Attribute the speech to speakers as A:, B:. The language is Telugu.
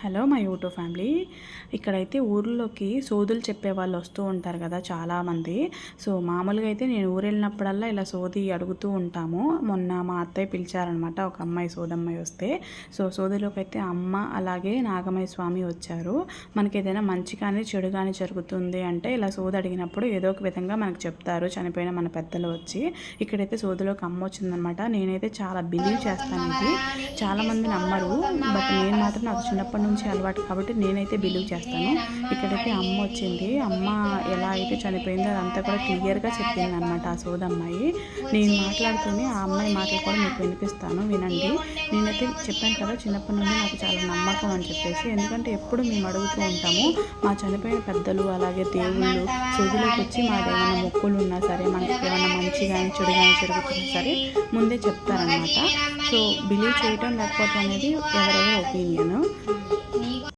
A: Hello my YouTube family. ఇక్కడైతే ఊర్లోకి సోదులు చెప్పే వాళ్ళు వస్తూ ఉంటారు కదా చాలామంది. సో మామూలుగా అయితే నేను ఊరు వెళ్ళినప్పుడల్లా ఇలా సోది అడుగుతూ ఉంటాము. మొన్న మా అత్తయ్య పిలిచారనమాట, ఒక అమ్మాయి సోదమ్మాయి వస్తే. సో సోదిలోకి అయితే అమ్మ అలాగే నాగమయ్య స్వామి వచ్చారు. మనకి ఏదైనా మంచి కానీ చెడు కానీ జరుగుతుంది అంటే ఇలా సోది అడిగినప్పుడు ఏదో ఒక విధంగా మనకు చెప్తారు, చనిపోయిన మన పెద్దలు వచ్చి. ఇక్కడైతే సోదిలోకి అమ్మ వచ్చిందనమాట. నేనైతే చాలా బిలీవ్ చేస్తాను, ఇది చాలామంది నమ్మరు, బట్ నేను మాత్రం నాకు చిన్నప్పటి నుంచి అలవాటు కాబట్టి నేనైతే బిలీవ్ చేస్తాను. ఇక్కడైతే అమ్మ వచ్చింది. అమ్మ ఎలా అయితే చనిపోయిందో అదంతా కూడా క్లియర్గా చెప్పింది అనమాట ఆ సోదమ్మాయి. నేను మాట్లాడుతూనే ఆ అమ్మాయి మాటలు కూడా మీకు వినిపిస్తాను, వినండి. నేనైతే చెప్పాను కదా చిన్నప్పటి నుండి నాకు చాలా నమ్మకం అని చెప్పేసి, ఎందుకంటే ఎప్పుడు మేము అడుగుతూ ఉంటాము మా చనిపోయిన పెద్దలు అలాగే దేవుళ్ళు సోదిలోకి వచ్చి మాదేమైనా మొక్కులు ఉన్నా సరే, మనకి ఏమైనా మంచి కానీ చెడు కానీ జరుగుతున్నా సరే ముందే చెప్తారనమాట. సో బిలీవ్ చేయటం లేకపోతే అనేది ఎవరెవరి ఒపీనియన్.